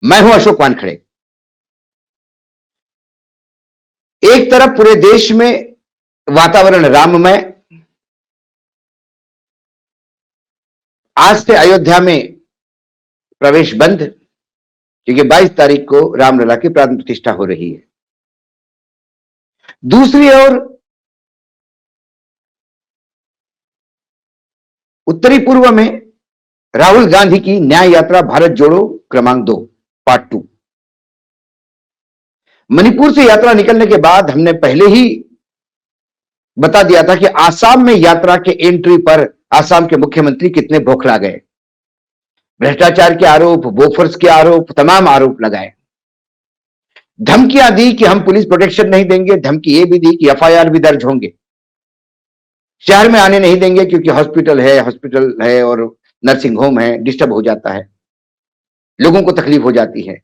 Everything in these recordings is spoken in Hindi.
मैं हूं अशोक वानखड़े। एक तरफ पूरे देश में वातावरण राममय, आज से अयोध्या में प्रवेश बंद, क्योंकि 22 तारीख को रामलला की प्राण प्रतिष्ठा हो रही है। दूसरी ओर उत्तरी पूर्व में राहुल गांधी की न्याय यात्रा भारत जोड़ो क्रमांक 2 पार्ट 2। मणिपुर से यात्रा निकलने के बाद हमने पहले ही बता दिया था कि आसाम में यात्रा के एंट्री पर आसाम के मुख्यमंत्री कितने बौखला गए। भ्रष्टाचार के आरोप, बोफर्स के आरोप, तमाम आरोप लगाए, धमकियां दी कि हम पुलिस प्रोटेक्शन नहीं देंगे, धमकी ये भी दी कि एफआईआर भी दर्ज होंगे, शहर में आने नहीं देंगे क्योंकि हॉस्पिटल है और नर्सिंग होम है, डिस्टर्ब हो जाता है, लोगों को तकलीफ हो जाती है।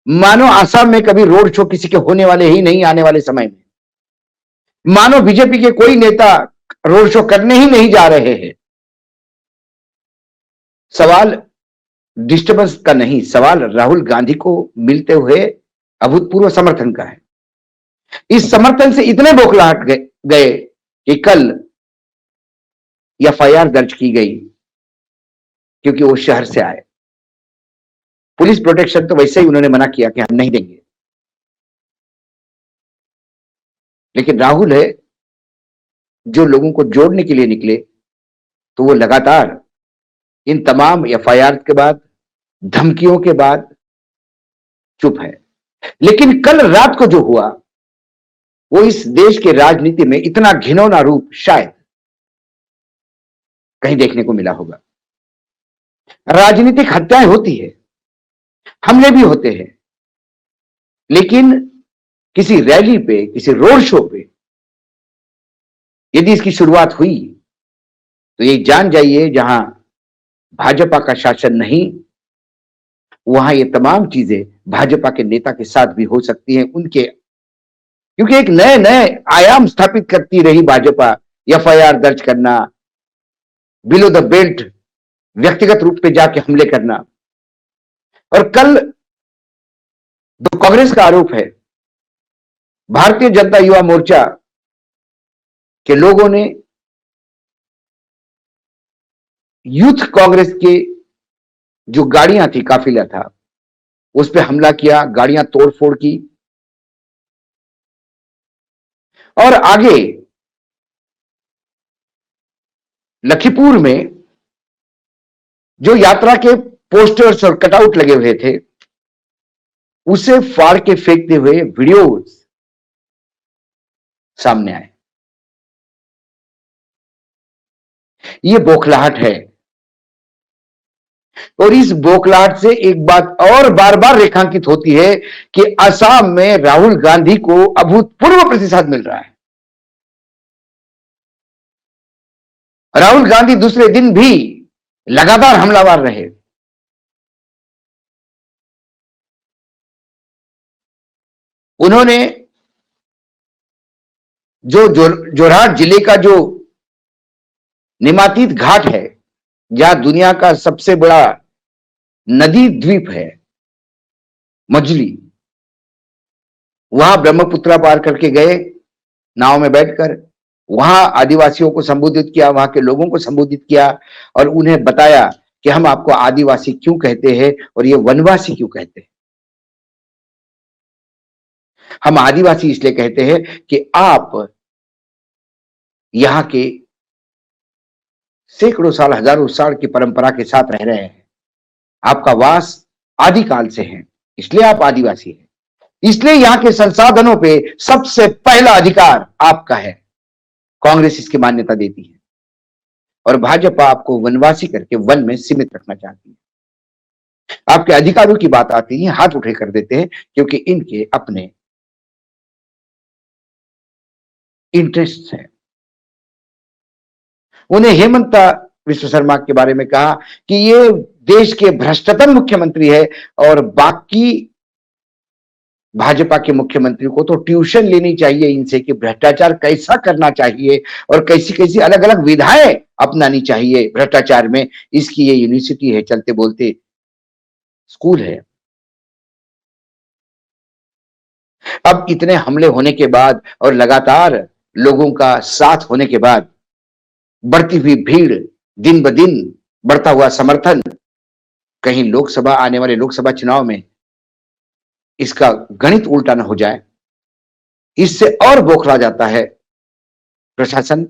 मानो आसाम में कभी रोड शो किसी के होने वाले ही नहीं आने वाले समय में, मानो बीजेपी के कोई नेता रोड शो करने ही नहीं जा रहे हैं। सवाल डिस्टर्बेंस का नहीं, सवाल राहुल गांधी को मिलते हुए अभूतपूर्व समर्थन का है। इस समर्थन से इतने बौखलाहट गए कि कल एफआईआर दर्ज की गई क्योंकि वो शहर से आए। पुलिस प्रोटेक्शन तो वैसे ही उन्होंने मना किया कि हम नहीं देंगे, लेकिन राहुल है जो लोगों को जोड़ने के लिए निकले, तो वो लगातार इन तमाम एफआईआर के बाद, धमकियों के बाद चुप है। लेकिन कल रात को जो हुआ वो इस देश के राजनीति में इतना घिनौना रूप शायद कहीं देखने को मिला होगा। राजनीतिक हत्याएं होती है, हमले भी होते हैं, लेकिन किसी रैली पे, किसी रोड शो पे यदि इसकी शुरुआत हुई तो ये जान जाइए जहां भाजपा का शासन नहीं, वहां ये तमाम चीजें भाजपा के नेता के साथ भी हो सकती हैं उनके, क्योंकि एक नए नए आयाम स्थापित करती रही भाजपा। एफआईआर दर्ज करना, बिलो द बेल्ट व्यक्तिगत रूप पे जाके हमले करना। और कल जो कांग्रेस का आरोप है, भारतीय जनता युवा मोर्चा के लोगों ने यूथ कांग्रेस के जो गाड़ियां थी, काफिला था, उस पर हमला किया, गाड़ियां तोड़फोड़ की और आगे लखीपुर में जो यात्रा के पोस्टर्स और कटआउट लगे हुए थे उसे फाड़ के फेंकते हुए वीडियोस सामने आए। ये बौखलाहट है और इस बौखलाहट से एक बात और बार बार रेखांकित होती है कि असम में राहुल गांधी को अभूतपूर्व प्रतिसाद मिल रहा है। राहुल गांधी दूसरे दिन भी लगातार हमलावर रहे। उन्होंने जो जोरहाट जिले का जो निमातीत घाट है, जहां दुनिया का सबसे बड़ा नदी द्वीप है मजली, वहां ब्रह्मपुत्रा पार करके गए नाव में बैठकर, वहां आदिवासियों को संबोधित किया, वहां के लोगों को संबोधित किया और उन्हें बताया कि हम आपको आदिवासी क्यों कहते हैं और ये वनवासी क्यों कहते हैं। हम आदिवासी इसलिए कहते हैं कि आप यहां के सैकड़ों साल, हजारों साल की परंपरा के साथ रह रहे हैं, आपका वास आदिकाल से है, इसलिए आप आदिवासी हैं, इसलिए यहां के संसाधनों पे सबसे पहला अधिकार आपका है। कांग्रेस इसकी मान्यता देती है और भाजपा आपको वनवासी करके वन में सीमित रखना चाहती है। आपके अधिकारों की बात आती है, हाथ उठे कर देते हैं क्योंकि इनके अपने इंटरेस्ट हैं। उन्हें हेमंता विश्व शर्मा के बारे में कहा कि ये देश के भ्रष्टतम मुख्यमंत्री है और बाकी भाजपा के मुख्यमंत्री को तो ट्यूशन लेनी चाहिए इनसे कि भ्रष्टाचार कैसा करना चाहिए और कैसी कैसी अलग अलग विधाएं अपनानी चाहिए भ्रष्टाचार में। इसकी ये यूनिवर्सिटी है, चलते बोलते स्कूल है। अब इतने हमले होने के बाद और लगातार लोगों का साथ होने के बाद बढ़ती हुई भीड़, दिन ब दिन बढ़ता हुआ समर्थन, कहीं लोकसभा आने वाले लोकसभा चुनाव में इसका गणित उल्टा ना हो जाए, इससे और बौखला जाता है प्रशासन।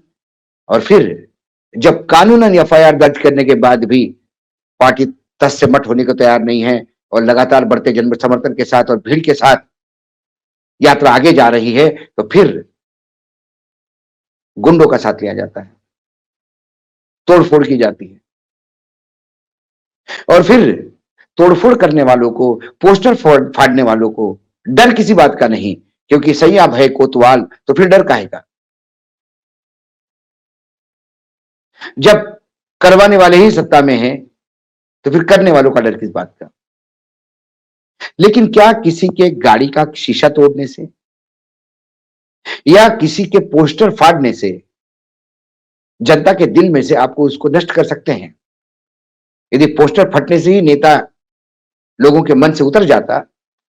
और फिर जब कानूनन एफआईआर दर्ज करने के बाद भी पार्टी तस से मट होने को तैयार नहीं है और लगातार बढ़ते जन समर्थन के साथ और भीड़ के साथ यात्रा आगे जा रही है, तो फिर गुंडों का साथ लिया जाता है, तोड़फोड़ की जाती है। और फिर तोड़फोड़ करने वालों को, पोस्टर फाड़ने वालों को डर किसी बात का नहीं, क्योंकि सैया भय कोतवाल, तो फिर डर काहे का। जब करवाने वाले ही सत्ता में हैं, तो फिर करने वालों का डर किस बात का। लेकिन क्या किसी के गाड़ी का शीशा तोड़ने से या किसी के पोस्टर फाड़ने से जनता के दिल में से आपको उसको नष्ट कर सकते हैं? यदि पोस्टर फटने से ही नेता लोगों के मन से उतर जाता,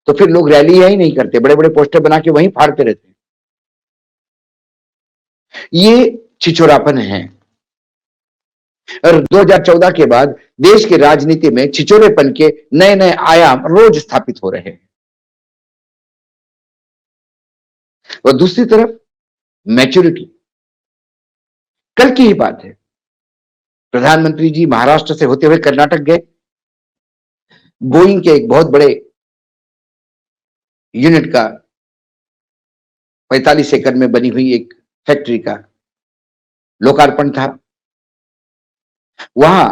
तो फिर लोग रैली ही नहीं करते, बड़े बड़े पोस्टर बना के वहीं फाड़ते रहते। ये छिछोरापन है। और 2014 के बाद देश की राजनीति में छिछोरेपन के नए नए आयाम रोज स्थापित हो रहे हैं। और दूसरी तरफ मैच्योरिटी। कल की ही बात है, प्रधानमंत्री जी महाराष्ट्र से होते हुए कर्नाटक गए। बोइंग के एक बहुत बड़े यूनिट का 45 एकड़ में बनी हुई एक फैक्ट्री का लोकार्पण था। वहां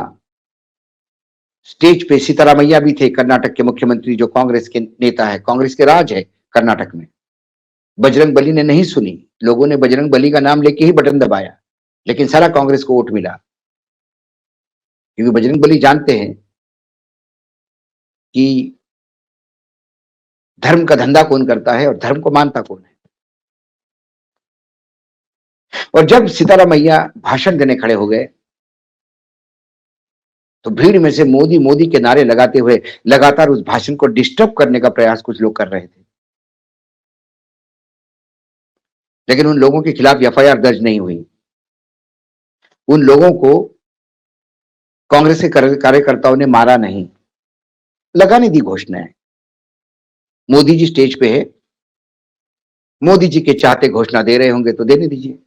स्टेज पे सिद्धारमैया भी थे, कर्नाटक के मुख्यमंत्री, जो कांग्रेस के नेता है, कांग्रेस के राज है कर्नाटक में। बजरंग बली ने नहीं सुनी, लोगों ने बजरंग बली का नाम लेके ही बटन दबाया, लेकिन सारा कांग्रेस को वोट मिला, क्योंकि बजरंग बली जानते हैं कि धर्म का धंधा कौन करता है और धर्म को मानता कौन है। और जब सिद्धारमैया भाषण देने खड़े हो गए, तो भीड़ में से मोदी मोदी के नारे लगाते हुए लगातार उस भाषण को डिस्टर्ब करने का प्रयास कुछ लोग कर रहे थे। लेकिन उन लोगों के खिलाफ एफआईआर दर्ज नहीं हुई। उन लोगों को कांग्रेस के कार्यकर्ताओं ने मारा नहीं, लगाने दी घोषणाएं। मोदी जी स्टेज पे है, मोदी जी के चाहते घोषणा दे रहे होंगे तो देने दीजिए।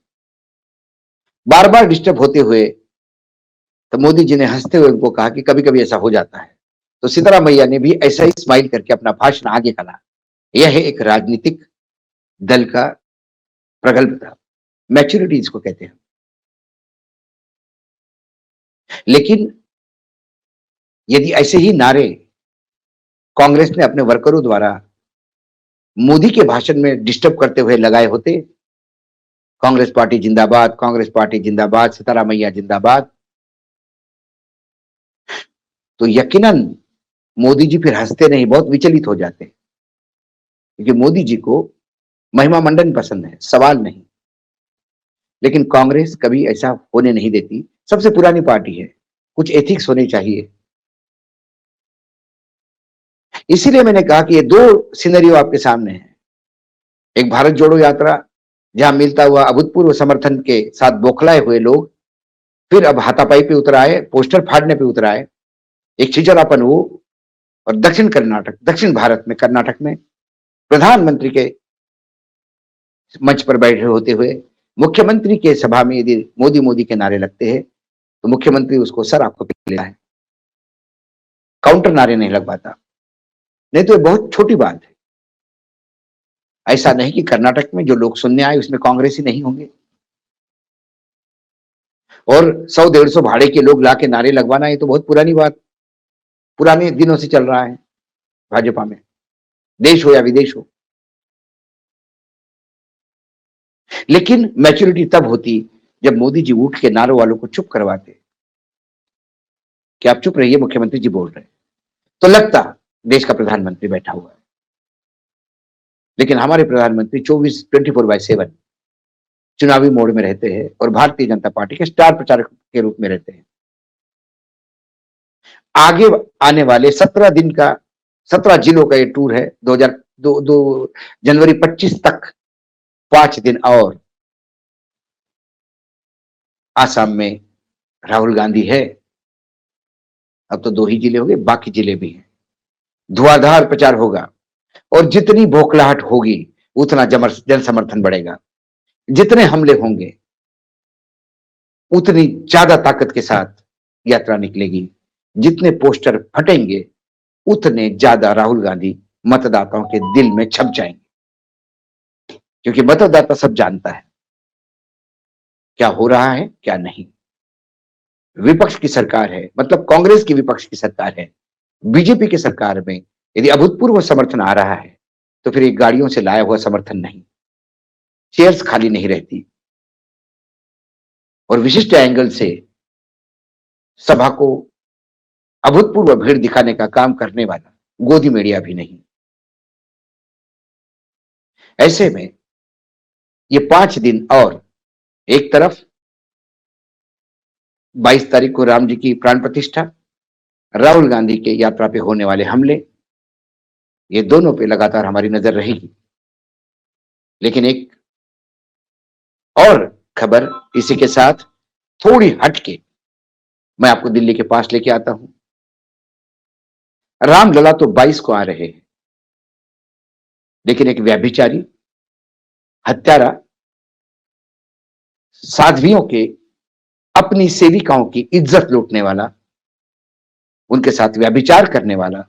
बार बार डिस्टर्ब होते हुए तो मोदी जी ने हंसते हुए उनको कहा कि कभी कभी ऐसा हो जाता है। तो सिद्धारमैया ने भी ऐसा ही स्माइल करके अपना भाषण आगे करा। यह एक राजनीतिक दल का प्रगल्भ था, मैच्योरिटी इसको कहते हैं। लेकिन यदि ऐसे ही नारे कांग्रेस ने अपने वर्करों द्वारा मोदी के भाषण में डिस्टर्ब करते हुए लगाए होते, कांग्रेस पार्टी जिंदाबाद, कांग्रेस पार्टी जिंदाबाद, सिद्धारमैया जिंदाबाद, तो यकीनन मोदी जी फिर हंसते नहीं, बहुत विचलित हो जाते, क्योंकि मोदी जी को महिमा मंडन पसंद है, सवाल नहीं। लेकिन कांग्रेस कभी ऐसा होने नहीं देती, सबसे पुरानी पार्टी है, कुछ एथिक्स होने चाहिए। इसीलिए मैंने कहा कि ये दो सिनेरियो आपके सामने है। एक भारत जोड़ो यात्रा, जहां मिलता हुआ अभूतपूर्व समर्थन के साथ बौखलाए हुए लोग फिर अब हाथापाई पे उतर आए, पोस्टर फाड़ने पे उतर आए, एक छिछोरापन वो। और दक्षिण कर्नाटक, दक्षिण भारत में कर्नाटक में प्रधानमंत्री के मंच पर बैठे होते हुए मुख्यमंत्री के सभा में यदि मोदी मोदी के नारे लगते हैं, तो मुख्यमंत्री उसको सर आपको पीट लेता है, काउंटर नारे नहीं लगवाता। नहीं तो ये बहुत छोटी बात है। ऐसा नहीं कि कर्नाटक में जो लोग सुनने आए उसमें कांग्रेसी नहीं होंगे, और 100-150 भाड़े के लोग लाके नारे लगवाना, ये तो बहुत पुरानी बात, पुराने दिनों से चल रहा है भाजपा में, देश हो या विदेश हो। लेकिन मैच्योरिटी तब होती जब मोदी जी उठ के नारों वालों को चुप करवाते कि आप चुप रहिए, मुख्यमंत्री जी बोल रहे, तो लगता देश का प्रधानमंत्री बैठा हुआ है। लेकिन हमारे प्रधानमंत्री 24/7 चुनावी मोड में रहते हैं और भारतीय जनता पार्टी के स्टार प्रचारक के रूप में रहते हैं। आगे आने वाले 17 दिन का, 17 जिलों का ये टूर है दो जनवरी 25 तक 5 दिन और आसाम में राहुल गांधी है। अब तो 2 ही जिले हो गए, बाकी जिले भी हैं। धुआंधार प्रचार होगा और जितनी बौखलाहट होगी उतना जन समर्थन बढ़ेगा। जितने हमले होंगे उतनी ज्यादा ताकत के साथ यात्रा निकलेगी। जितने पोस्टर फटेंगे उतने ज्यादा राहुल गांधी मतदाताओं के दिल में छप जाएंगे, क्योंकि मतदाता सब जानता है क्या हो रहा है क्या नहीं। विपक्ष की सरकार है, मतलब कांग्रेस की विपक्ष की सरकार है। बीजेपी की सरकार में यदि अभूतपूर्व समर्थन आ रहा है तो फिर एक गाड़ियों से लाया हुआ समर्थन नहीं, चेयर्स खाली नहीं रहती। और विशिष्ट एंगल से सभा को अभूतपूर्व भीड़ दिखाने का काम करने वाला गोदी मीडिया भी नहीं। ऐसे में ये 5 दिन और, एक तरफ 22 तारीख को राम जी की प्राण प्रतिष्ठा, राहुल गांधी के यात्रा पे होने वाले हमले, ये दोनों पे लगातार हमारी नजर रहेगी। लेकिन एक और खबर इसी के साथ थोड़ी हटके मैं आपको दिल्ली के पास लेके आता हूं। रामलला तो 22 को आ रहे हैं, लेकिन एक व्यभिचारी, हत्यारा, साध्वियों के, अपनी सेविकाओं की इज्जत लूटने वाला, उनके साथ व्यभिचार करने वाला,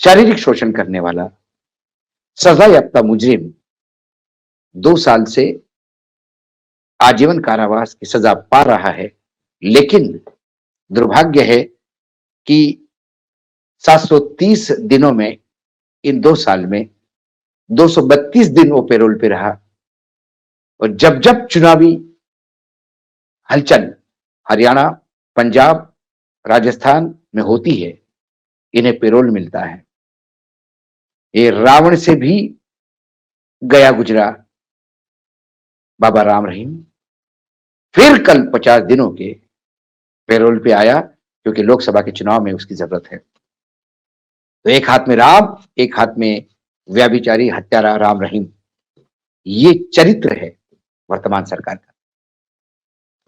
शारीरिक शोषण करने वाला, सजायाफ्ता मुजरिम 2 साल से आजीवन कारावास की सजा पा रहा है। लेकिन दुर्भाग्य है कि 730 दिनों में, इन 2 साल में 232 दिन वो पैरोल पे रहा। और जब जब चुनावी हलचल हरियाणा, पंजाब, राजस्थान में होती है, इन्हें पैरोल मिलता है। ये रावण से भी गया गुजरा बाबा राम रहीम फिर कल 50 दिनों के पैरोल पे आया, क्योंकि लोकसभा के चुनाव में उसकी जरूरत है। तो एक हाथ में राम, एक हाथ में व्यभिचारी हत्यारा राम रहीम। ये चरित्र है वर्तमान सरकार का,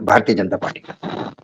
भारतीय जनता पार्टी का।